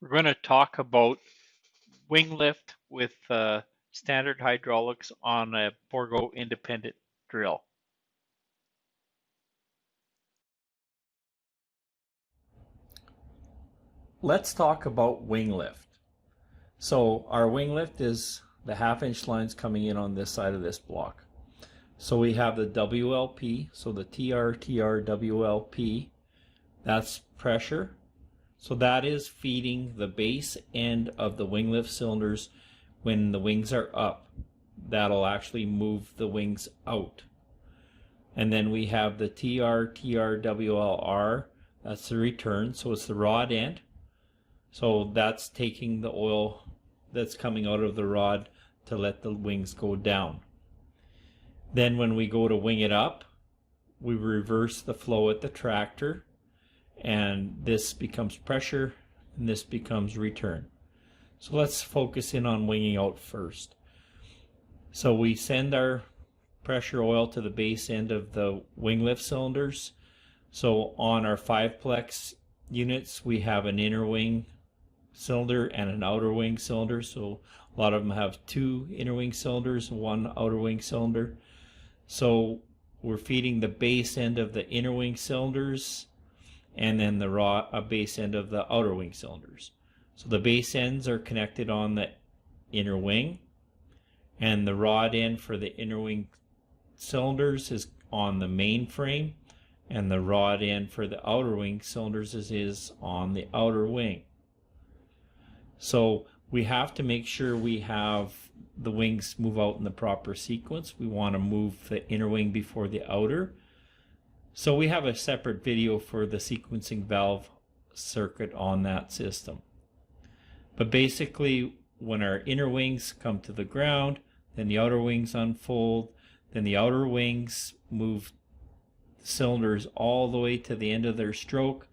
We're going to talk about wing lift with standard hydraulics on a Borgo independent drill. Let's talk about wing lift. So our wing lift is the 1/2 inch lines coming in on this side of this block. So we have the WLP, so the TR WLP, that's pressure. So that is feeding the base end of the wing lift cylinders when the wings are up. That'll actually move the wings out. And then we have the TR WLR, that's the return, so it's the rod end. So that's taking the oil that's coming out of the rod to let the wings go down. Then when we go to wing it up, we reverse the flow at the tractor, and this becomes pressure and this becomes return. So let's focus in on winging out first. So we send our pressure oil to the base end of the wing lift cylinders. So on our 5-plex units, we have an inner wing cylinder and an outer wing cylinder. So a lot of them have 2 inner wing cylinders and 1 outer wing cylinder. So we're feeding the base end of the inner wing cylinders and then the base end of the outer wing cylinders. So the base ends are connected on the inner wing, and the rod end for the inner wing cylinders is on the main frame, and the rod end for the outer wing cylinders is on the outer wing. So we have to make sure we have the wings move out in the proper sequence. We want to move the inner wing before the outer. So we have a separate video for the sequencing valve circuit on that system. But basically, when our inner wings come to the ground, then the outer wings unfold, then the outer wings move cylinders all the way to the end of their stroke,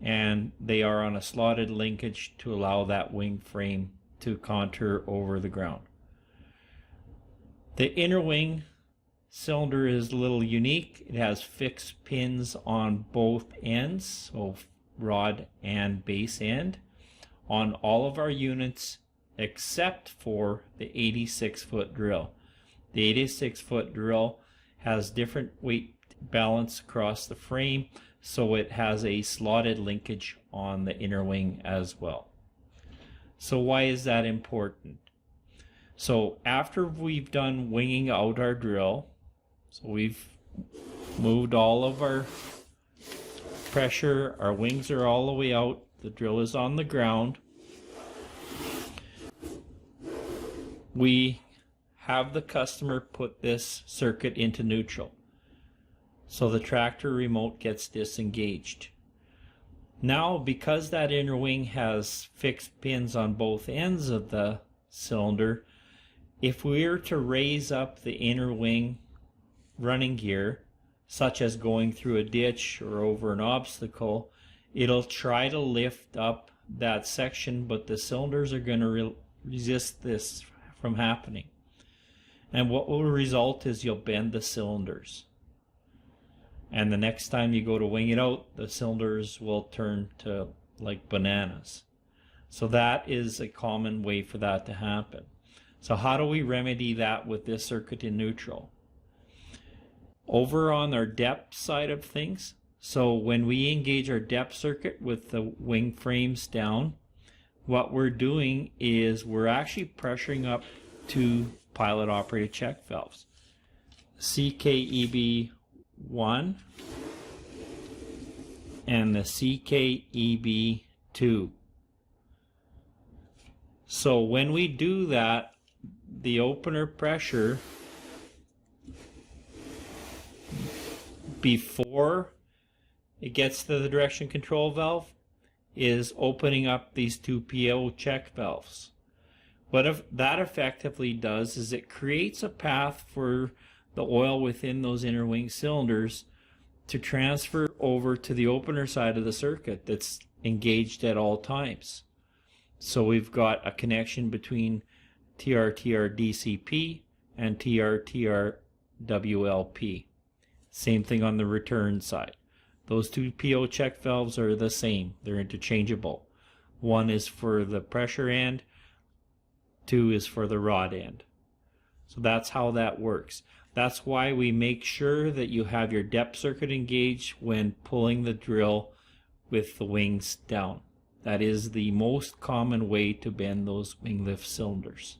and they are on a slotted linkage to allow that wing frame to contour over the ground. The inner wing cylinder is a little unique. It has fixed pins on both ends, so rod and base end, on all of our units except for the 86-foot drill. The 86-foot drill has different weight balance across the frame, so it has a slotted linkage on the inner wing as well. So why is that important? So after we've done winging out our drill, so we've moved all of our pressure, our wings are all the way out, the drill is on the ground, we have the customer put this circuit into neutral. So the tractor remote gets disengaged. Now, because that inner wing has fixed pins on both ends of the cylinder, if we were to raise up the inner wing running gear, such as going through a ditch or over an obstacle, it'll try to lift up that section, but the cylinders are going to resist this from happening. And what will result is you'll bend the cylinders. And the next time you go to wing it out, the cylinders will turn to like bananas. So that is a common way for that to happen. So how do we remedy that with this circuit in neutral? Over on our depth side of things, so when we engage our depth circuit with the wing frames down, what we're doing is we're actually pressuring up 2 pilot operated check valves, CKEB1 and the CKEB2. So when we do that, the opener pressure before it gets to the direction control valve is opening up these 2 PO check valves. What that effectively does is it creates a path for the oil within those inner wing cylinders to transfer over to the opener side of the circuit that's engaged at all times. So we've got a connection between TR DCP and TR WLP. Same thing on the return side. Those 2 PO check valves are the same. They're interchangeable. 1 is for the pressure end, 2 is for the rod end. So that's how that works. That's why we make sure that you have your depth circuit engaged when pulling the drill with the wings down. That is the most common way to bend those wing lift cylinders.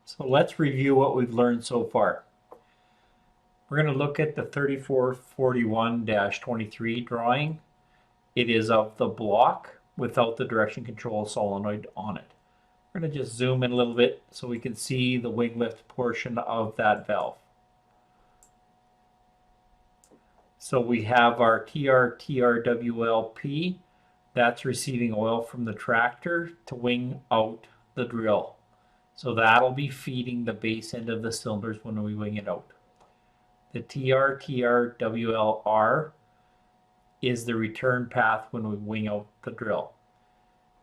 So let's review what we've learned so far. We're going to look at the 3441-23 drawing. It is of the block without the direction control solenoid on it. We're going to just zoom in a little bit so we can see the wing lift portion of that valve. So we have our TRWLP. That's receiving oil from the tractor to wing out the drill. So that'll be feeding the base end of the cylinders when we wing it out. The TRWLR is the return path when we wing out the drill.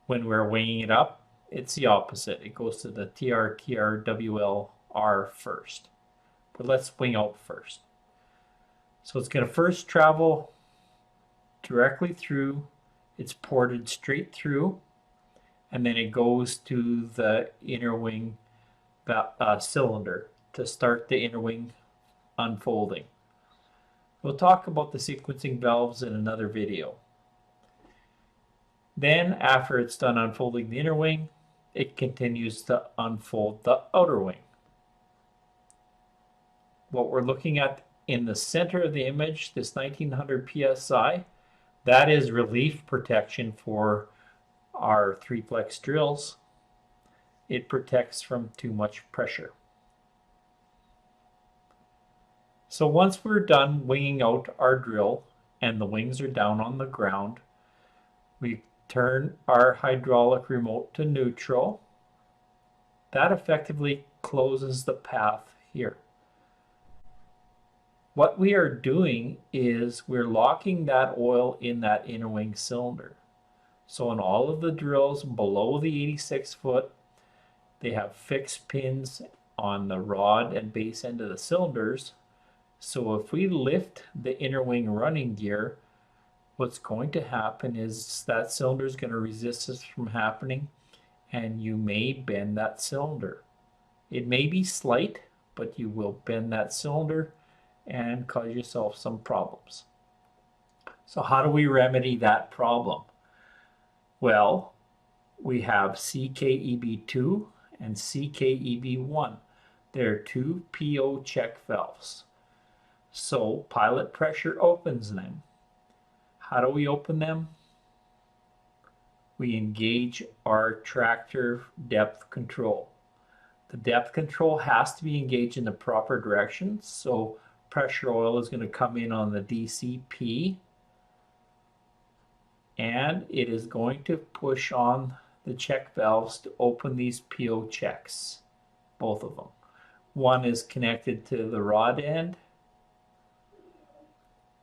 When we're winging it up, it's the opposite. It goes to the TRWLR first. But let's wing out first. So it's going to first travel directly through. It's ported straight through, and then it goes to the inner wing cylinder to start the inner wing unfolding. We'll talk about the sequencing valves in another video. Then, after it's done unfolding the inner wing, it continues to unfold the outer wing. What we're looking at in the center of the image, this 1900 psi, that is relief protection for our 3-plex drills. It protects from too much pressure. So once we're done winging out our drill and the wings are down on the ground, we turn our hydraulic remote to neutral. That effectively closes the path here. What we are doing is we're locking that oil in that inner wing cylinder. So in all of the drills below the 86 foot, they have fixed pins on the rod and base end of the cylinders. So if we lift the inner wing running gear, what's going to happen is that cylinder is going to resist this from happening, and you may bend that cylinder. It may be slight, but you will bend that cylinder and cause yourself some problems. So how do we remedy that problem? Well, we have CKEB2 and CKEB1. They're two PO check valves. So pilot pressure opens them. How do we open them? We engage our tractor depth control. The depth control has to be engaged in the proper direction, so pressure oil is going to come in on the DCP, and it is going to push on the check valves to open these PO checks, both of them. One is connected to the rod end,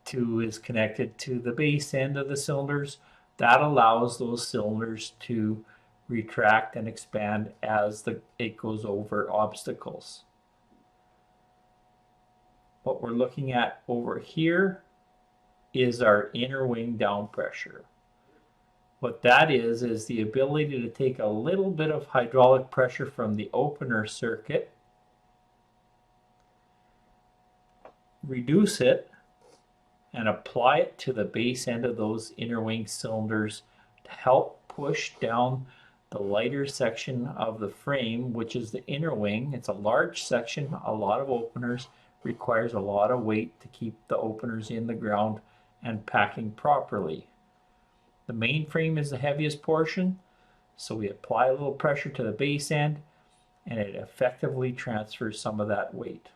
2 is connected to the base end of the cylinders. That allows those cylinders to retract and expand as it goes over obstacles. What we're looking at over here is our inner wing down pressure. What that is the ability to take a little bit of hydraulic pressure from the opener circuit, reduce it, and apply it to the base end of those inner wing cylinders to help push down the lighter section of the frame, which is the inner wing. It's a large section, a lot of openers, requires a lot of weight to keep the openers in the ground and packing properly. The main frame is the heaviest portion, so we apply a little pressure to the base end and it effectively transfers some of that weight.